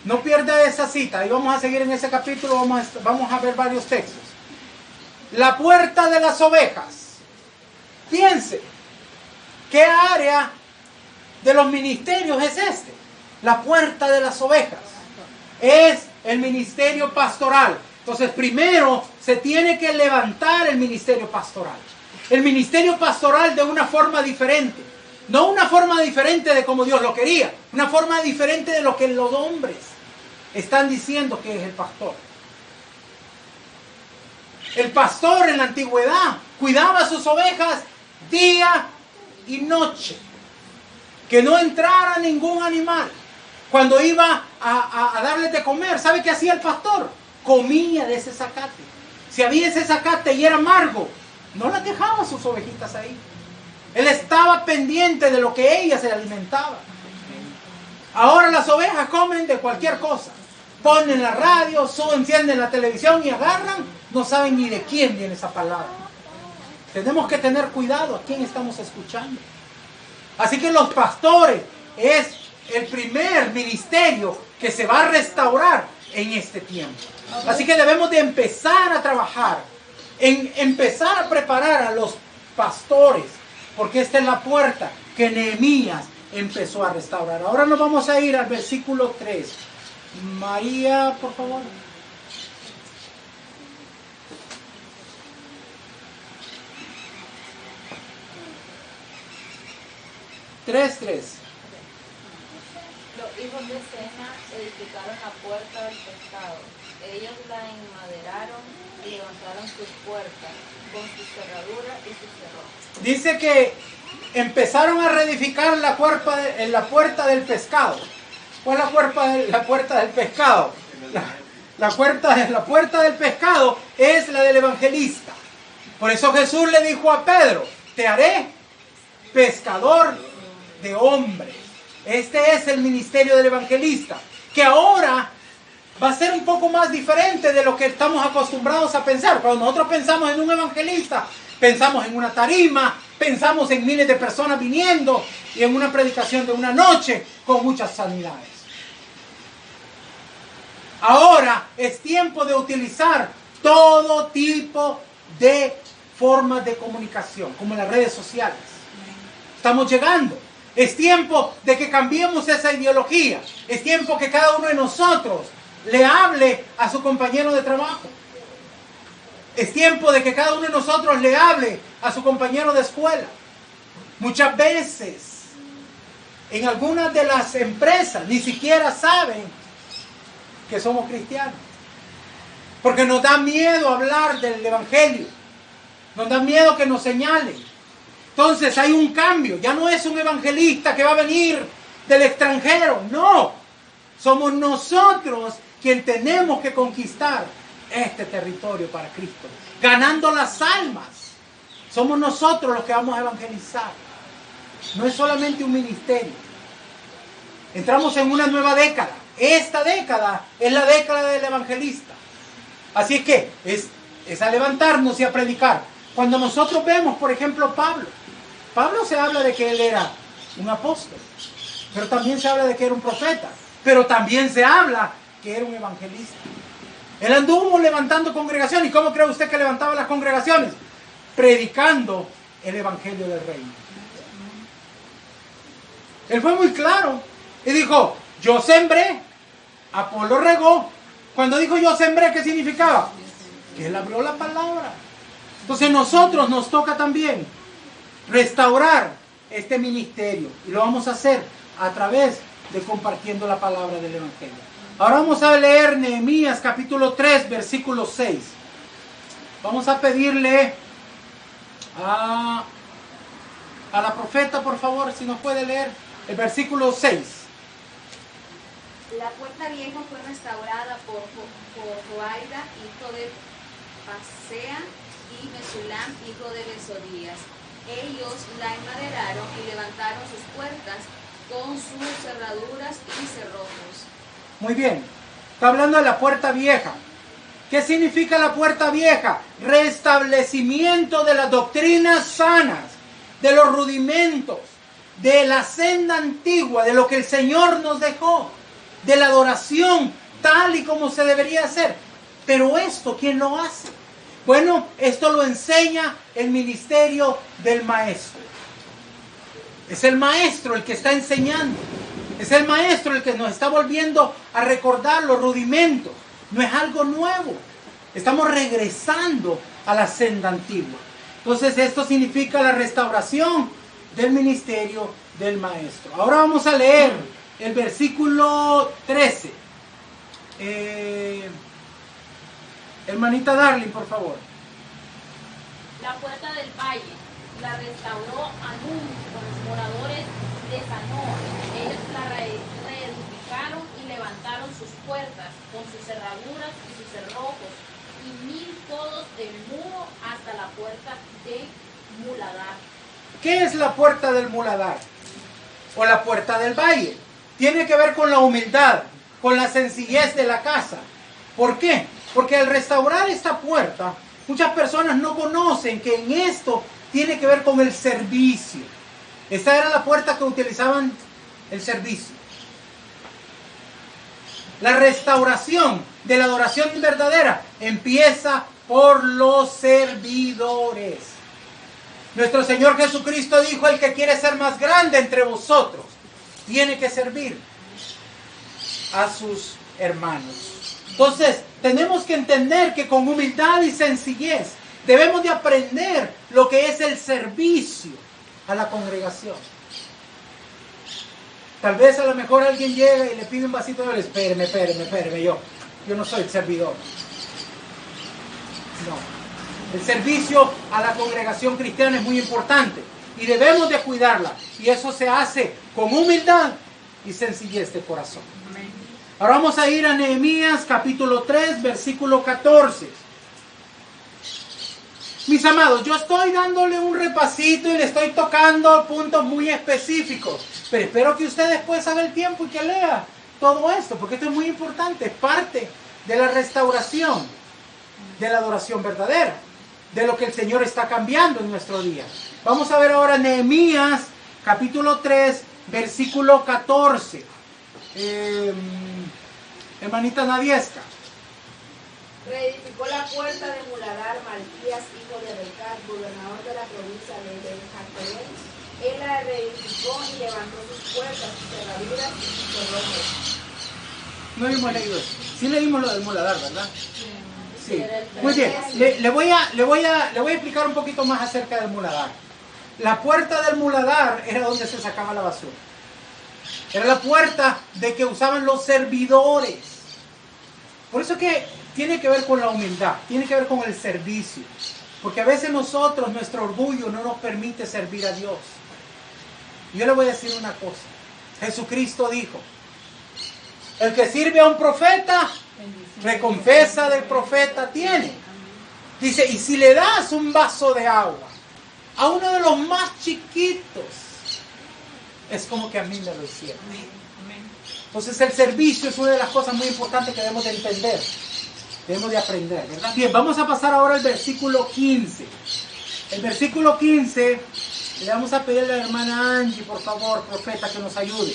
No pierda esa cita y vamos a seguir en ese capítulo, vamos a ver varios textos. La puerta de las ovejas. Piense, ¿qué área de los ministerios es este? La puerta de las ovejas. Es el ministerio pastoral. Entonces primero se tiene que levantar el ministerio pastoral. El ministerio pastoral de una forma diferente. No una forma diferente de como Dios lo quería. Una forma diferente de lo que los hombres están diciendo que es el pastor. El pastor en la antigüedad cuidaba a sus ovejas día y noche. Que no entrara ningún animal. Cuando iba a darles de comer, ¿sabe qué hacía el pastor? Comía de ese zacate. Si había ese zacate y era amargo, no las dejaba sus ovejitas ahí. Él estaba pendiente de lo que ellas se alimentaban. Ahora las ovejas comen de cualquier cosa. Ponen la radio, encienden la televisión y agarran, no saben ni de quién viene esa palabra. Tenemos que tener cuidado a quién estamos escuchando. Así que los pastores es el primer ministerio que se va a restaurar en este tiempo. Así que debemos de empezar a trabajar, en empezar a preparar a los pastores, porque esta es la puerta que Nehemías empezó a restaurar. Ahora nos vamos a ir al versículo 3. María, por favor. Los hijos de Sena edificaron la puerta del pescado. Ellos la enmaderaron y levantaron sus puertas con su cerradura y su cerrojo. Dice que empezaron a reedificar la puerta del pescado. ¿Cuál es la puerta del pescado? La puerta del pescado es la del evangelista. Por eso Jesús le dijo a Pedro, te haré pescador de hombres. Este es el ministerio del evangelista, que ahora va a ser un poco más diferente de lo que estamos acostumbrados a pensar. Cuando nosotros pensamos en un evangelista, pensamos en una tarima, pensamos en miles de personas viniendo y en una predicación de una noche con muchas sanidades. Ahora es tiempo de utilizar todo tipo de formas de comunicación, como las redes sociales. Estamos llegando. Es tiempo de que cambiemos esa ideología. Es tiempo que cada uno de nosotros le hable a su compañero de trabajo. Es tiempo de que cada uno de nosotros le hable a su compañero de escuela. Muchas veces, en algunas de las empresas, ni siquiera saben que somos cristianos. Porque nos da miedo hablar del evangelio. Nos da miedo que nos señalen. Entonces hay un cambio. Ya no es un evangelista que va a venir del extranjero. No. Somos nosotros quien tenemos que conquistar este territorio para Cristo. Ganando las almas. Somos nosotros los que vamos a evangelizar. No es solamente un ministerio. Entramos en una nueva década. Esta década es la década del evangelista. Así que es a levantarnos y a predicar. Cuando nosotros vemos, por ejemplo, Pablo se habla de que él era un apóstol, pero también se habla de que era un profeta, pero también se habla que era un evangelista. Él anduvo levantando congregaciones. ¿Y cómo cree usted que levantaba las congregaciones? Predicando el evangelio del reino. Él fue muy claro y dijo: yo sembré, Apolo regó. Cuando dijo yo sembré, ¿qué significaba? Que él abrió la palabra. Entonces nosotros nos toca también restaurar este ministerio, y lo vamos a hacer a través de compartiendo la palabra del evangelio. Ahora vamos a leer Nehemías capítulo 3 versículo 6. Vamos a pedirle a la profeta, por favor, si nos puede leer el versículo 6. La puerta vieja fue restaurada por Joaida, hijo de Pasea, y Mesulam, hijo de Besodías. Ellos la enmaderaron y levantaron sus puertas con sus cerraduras y cerrojos. Muy bien. Está hablando de la puerta vieja. ¿Qué significa la puerta vieja? Restablecimiento de las doctrinas sanas, de los rudimentos, de la senda antigua, de lo que el Señor nos dejó, de la adoración tal y como se debería hacer. Pero esto, ¿quién lo hace? Bueno, esto lo enseña el ministerio del maestro. Es el maestro el que está enseñando. Es el maestro el que nos está volviendo a recordar los rudimentos. No es algo nuevo. Estamos regresando a la senda antigua. Entonces esto significa la restauración del ministerio del maestro. Ahora vamos a leer el versículo 13. Hermanita Darling, por favor. La puerta del valle la restauró Anún con los moradores de Sanoa. Ellos la reedificaron y levantaron sus puertas con sus cerraduras y sus cerrojos y 1000 codos del muro hasta la puerta de Muladar. ¿Qué es la puerta del Muladar? O la puerta del valle. Tiene que ver con la humildad, con la sencillez de la casa. ¿Por qué? Porque al restaurar esta puerta, muchas personas no conocen que en esto tiene que ver con el servicio. Esta era la puerta que utilizaban el servicio. La restauración de la adoración verdadera empieza por los servidores. Nuestro Señor Jesucristo dijo: el que quiere ser más grande entre vosotros tiene que servir a sus hermanos. Entonces, tenemos que entender que con humildad y sencillez debemos de aprender lo que es el servicio a la congregación. Tal vez a lo mejor alguien llega y le pide un vasito de agua. Espéreme, yo no soy el servidor. No. El servicio a la congregación cristiana es muy importante y debemos de cuidarla. Y eso se hace con humildad y sencillez de corazón. Ahora vamos a ir a Nehemías capítulo 3, versículo 14. Mis amados, yo estoy dándole un repasito y le estoy tocando puntos muy específicos. Pero espero que usted después haga el tiempo y que lea todo esto, porque esto es muy importante. Es parte de la restauración, de la adoración verdadera, de lo que el Señor está cambiando en nuestro día. Vamos a ver ahora Nehemías capítulo 3, versículo 14. Hermanita Nadiesca. Reedificó la puerta de Muladar Malquías, hijo de Recat, gobernador de la provincia de Jacobel. Él la reedificó y levantó sus puertas, sus cerraduras y sus cerrojos. No hemos leído eso. Sí leímos lo del Muladar, ¿verdad? Sí. Muy bien. Le voy a explicar un poquito más acerca del Muladar. La puerta del Muladar era donde se sacaba la basura. Era la puerta de que usaban los servidores. Por eso que tiene que ver con la humildad, tiene que ver con el servicio. Porque a veces nosotros, nuestro orgullo no nos permite servir a Dios. Yo le voy a decir una cosa. Jesucristo dijo, el que sirve a un profeta, recompensa del profeta tiene. Dice, y si le das un vaso de agua a uno de los más chiquitos, es como que a mí me lo hicieron. Entonces el servicio es una de las cosas muy importantes que debemos de entender. Debemos de aprender, ¿verdad? Bien, vamos a pasar ahora al versículo 15. El versículo 15, le vamos a pedir a la hermana Angie, por favor, profeta, que nos ayude.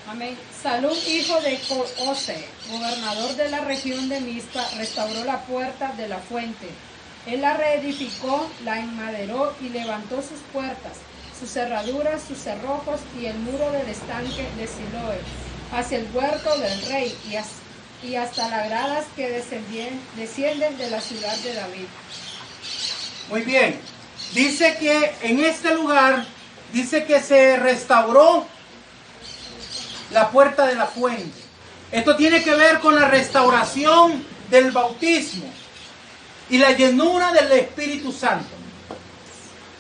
Amén. Salud, hijo de Ose, gobernador de la región de Mizpa, restauró la puerta de la fuente. Él la reedificó, la enmaderó y levantó sus puertas, sus cerraduras, sus cerrojos y el muro del estanque de Siloé, hacia el huerto del rey y hasta las gradas que descienden de la ciudad de David. Muy bien. Dice que en este lugar, dice que se restauró la puerta de la fuente. Esto tiene que ver con la restauración del bautismo y la llenura del Espíritu Santo.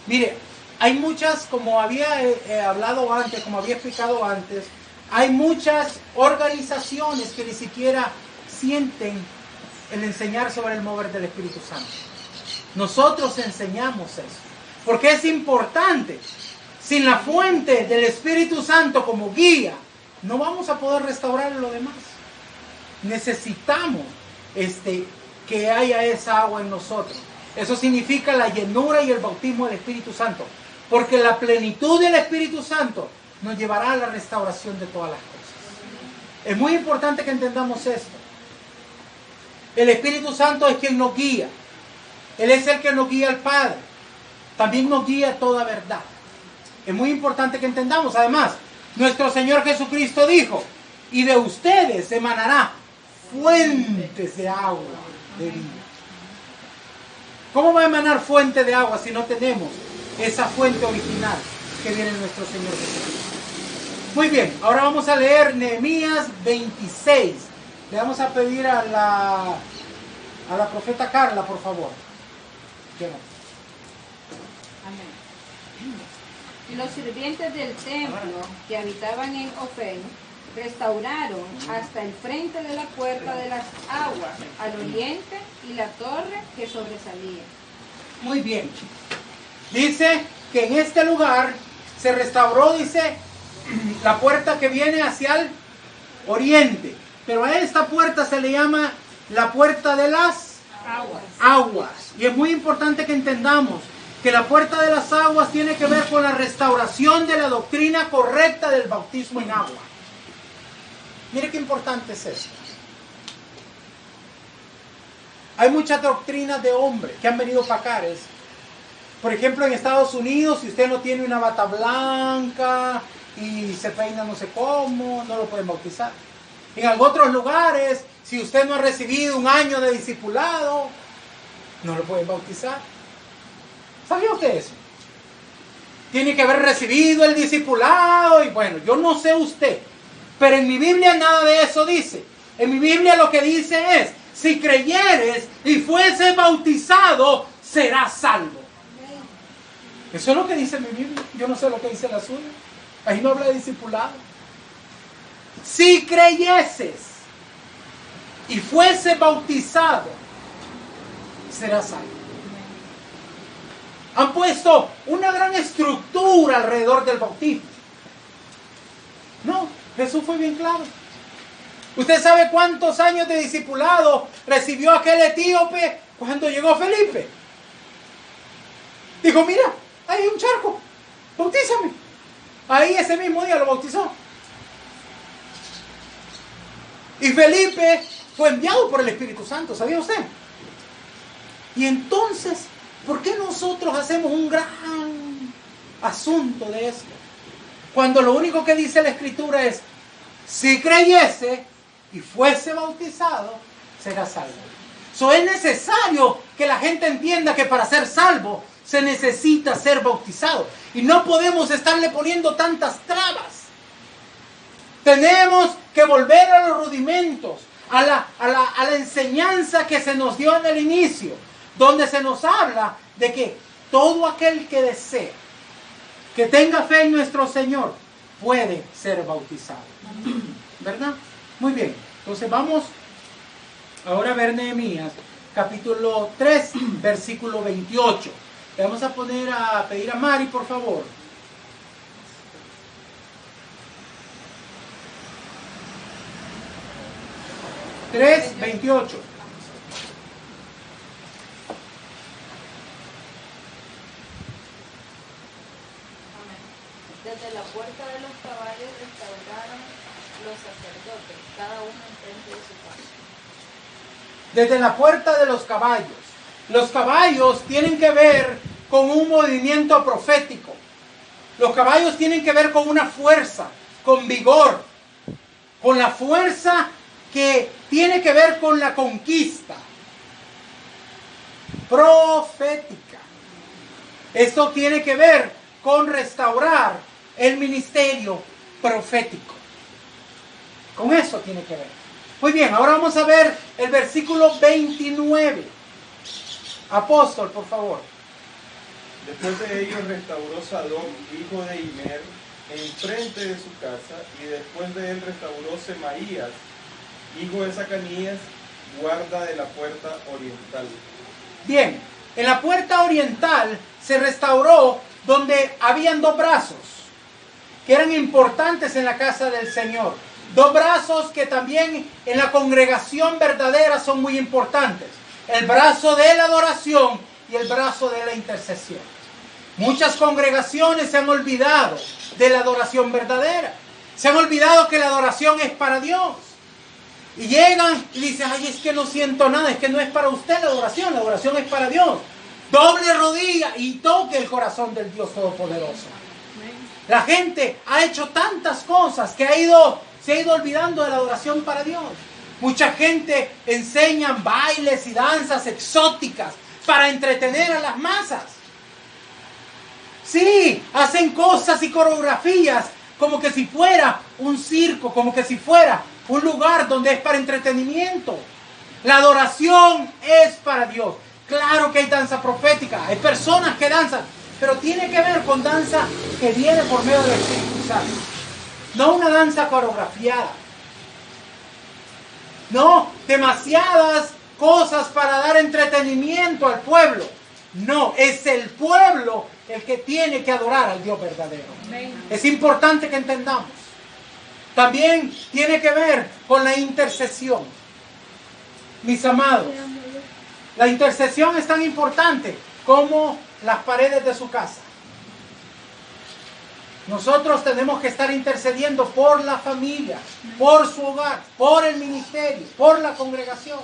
Mire, hay muchas, como había hablado antes, como había explicado antes, hay muchas organizaciones que ni siquiera sienten el enseñar sobre el mover del Espíritu Santo. Nosotros enseñamos eso, porque es importante. Sin la fuente del Espíritu Santo como guía, no vamos a poder restaurar lo demás. Necesitamos que haya esa agua en nosotros. Eso significa la llenura y el bautismo del Espíritu Santo, porque la plenitud del Espíritu Santo nos llevará a la restauración de todas las cosas. Es muy importante que entendamos esto. El Espíritu Santo es quien nos guía. Él es el que nos guía al Padre. También nos guía a toda verdad. Es muy importante que entendamos. Además, nuestro Señor Jesucristo dijo, y de ustedes emanará fuentes de agua de vida. ¿Cómo va a emanar fuente de agua si no tenemos esa fuente original que viene de nuestro Señor Jesucristo? Muy bien, ahora vamos a leer Nehemías 26. Le vamos a pedir a la profeta Carla, por favor. Amén. Y los sirvientes del templo que habitaban en Ofén restauraron hasta el frente de la puerta de las aguas, al oriente, y la torre que sobresalía. Muy bien. Dice que en este lugar se restauró, dice, la puerta que viene hacia el oriente. Pero a esta puerta se le llama la puerta de las aguas. Y es muy importante que entendamos que la puerta de las aguas tiene que ver con la restauración de la doctrina correcta del bautismo en agua. Mire qué importante es esto. Hay muchas doctrinas de hombres que han venido para acá. Por ejemplo, en Estados Unidos, si usted no tiene una bata blanca y se peina no sé cómo, no lo pueden bautizar. En otros lugares, si usted no ha recibido un año de discipulado, no lo pueden bautizar. ¿Sabía usted eso? Tiene que haber recibido el discipulado y bueno, yo no sé usted, pero en mi Biblia nada de eso dice. En mi Biblia lo que dice es, si creyeres y fuese bautizado, serás salvo. Eso es lo que dice mi Biblia. Yo no sé lo que dice la suya. Ahí no habla de discipulado. Si creyeses y fuese bautizado, serás salvo. Han puesto una gran estructura alrededor del bautismo. No, Jesús fue bien claro. ¿Usted sabe cuántos años de discipulado recibió aquel etíope cuando llegó Felipe? Dijo, mira, ahí hay un charco, bautízame. Ahí ese mismo día lo bautizó. Y Felipe fue enviado por el Espíritu Santo, ¿sabía usted? Y entonces, ¿por qué nosotros hacemos un gran asunto de esto? Cuando lo único que dice la Escritura es, si creyese y fuese bautizado, será salvo. Es necesario que la gente entienda que para ser salvo se necesita ser bautizado. Y no podemos estarle poniendo tantas trabas. Tenemos que volver a los rudimentos, a la enseñanza que se nos dio en el inicio. donde se nos habla de que todo aquel que desea, que tenga fe en nuestro Señor, puede ser bautizado. ¿Verdad? Muy bien. Entonces vamos ahora a ver Nehemías, capítulo 3, versículo 28. Le vamos a pedir a Mari, por favor. Tres, 28. Desde la puerta de los caballos restauraron los sacerdotes, cada uno enfrente de su casa. Desde la puerta de los caballos. Los caballos tienen que ver con un movimiento profético. Los caballos tienen que ver con una fuerza, con vigor, con la fuerza que tiene que ver con la conquista profética. Esto tiene que ver con restaurar el ministerio profético. Con eso tiene que ver. Muy bien, ahora vamos a ver el versículo 29. Apóstol, por favor. Después de ello restauró Sadoc, hijo de Imer, enfrente de su casa, y después de él restauró Semaías, hijo de Zacarías, guarda de la puerta oriental. Bien, en la puerta oriental se restauró donde habían dos brazos que eran importantes en la casa del Señor. Dos brazos que también en la congregación verdadera son muy importantes. El brazo de la adoración y el brazo de la intercesión. Muchas congregaciones se han olvidado de la adoración verdadera. Se han olvidado que la adoración es para Dios. Y llegan y dicen, ay, es que no siento nada, es que no es para usted la adoración es para Dios. Doble rodilla y toque el corazón del Dios Todopoderoso. La gente ha hecho tantas cosas que se ha ido olvidando de la adoración para Dios. Mucha gente enseña bailes y danzas exóticas para entretener a las masas. Sí, hacen cosas y coreografías como que si fuera un circo, como que si fuera un lugar donde es para entretenimiento. La adoración es para Dios. Claro que hay danza profética, hay personas que danzan, pero tiene que ver con danza que viene por medio del Espíritu Santo. No una danza coreografiada. No, demasiadas cosas para dar entretenimiento al pueblo. No, es el pueblo el que tiene que adorar al Dios verdadero. Es importante que entendamos. También tiene que ver con la intercesión. Mis amados, la intercesión es tan importante como las paredes de su casa. Nosotros tenemos que estar intercediendo por la familia, por su hogar, por el ministerio, por la congregación.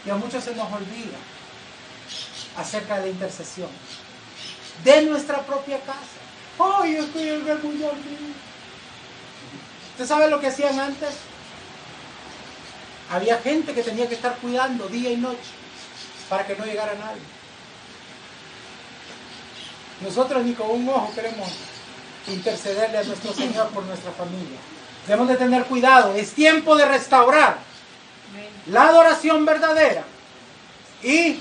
Y a muchos se nos olvida acerca de la intercesión de nuestra propia casa. ¡Ay, estoy enfermo! ¿Usted sabe lo que hacían antes? Había gente que tenía que estar cuidando día y noche para que no llegara nadie. Nosotros ni con un ojo queremos intercederle a nuestro Señor por nuestra familia. Debemos de tener cuidado. Es tiempo de restaurar la adoración verdadera y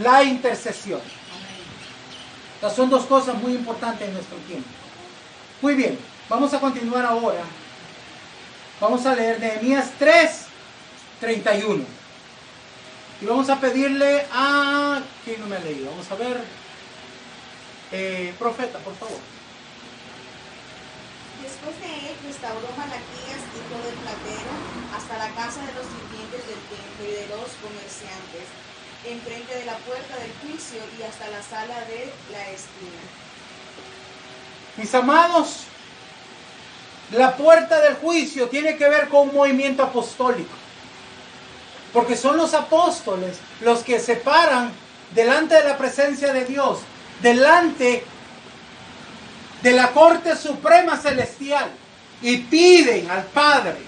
la intercesión. Estas son dos cosas muy importantes en nuestro tiempo. Muy bien, vamos a continuar ahora. Vamos a leer Nehemías 3:31. Y vamos a pedirle a... ¿Quién no me ha leído? Vamos a ver. Profeta, por favor. Después de él restauró Malaquías, hijo del platero, hasta la casa de los sirvientes del templo y de los comerciantes, enfrente de la puerta del juicio y hasta la sala de la esquina. Mis amados, la puerta del juicio tiene que ver con un movimiento apostólico. Porque son los apóstoles los que se paran delante de la presencia de Dios, delante de la Corte Suprema Celestial, y piden al Padre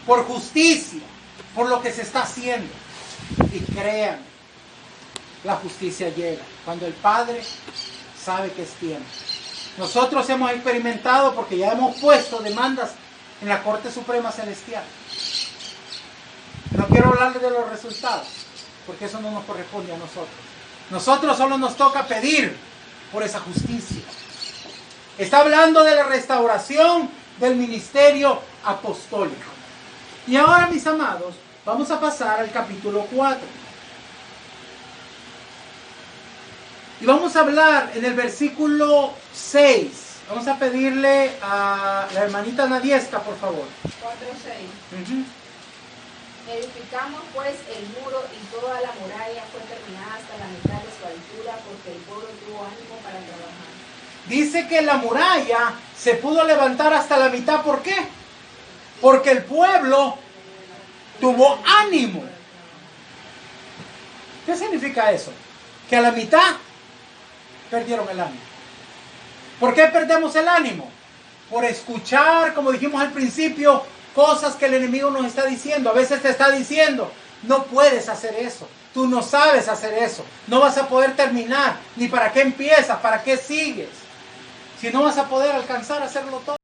por justicia, por lo que se está haciendo. Y crean, la justicia llega cuando el Padre sabe que es tiempo. Nosotros hemos experimentado, porque ya hemos puesto demandas en la Corte Suprema Celestial. No quiero hablarles de los resultados, porque eso no nos corresponde a nosotros. Nosotros solo nos toca pedir por esa justicia. Está hablando de la restauración del ministerio apostólico. Y ahora, mis amados, vamos a pasar al capítulo 4. Y vamos a hablar en el versículo 6. Vamos a pedirle a la hermanita Nadiesca, por favor. 4:6. Edificamos pues el muro y toda la muralla fue terminada hasta la mitad de su altura porque el pueblo tuvo ánimo para trabajar. Dice que la muralla se pudo levantar hasta la mitad. ¿Por qué? Porque el pueblo tuvo ánimo. ¿Qué significa eso? Que a la mitad perdieron el ánimo. ¿Por qué perdemos el ánimo? Por escuchar, como dijimos al principio, cosas que el enemigo nos está diciendo. A veces te está diciendo, no puedes hacer eso. Tú no sabes hacer eso. No vas a poder terminar. Ni para qué empiezas, para qué sigues. Si no vas a poder alcanzar a hacerlo todo.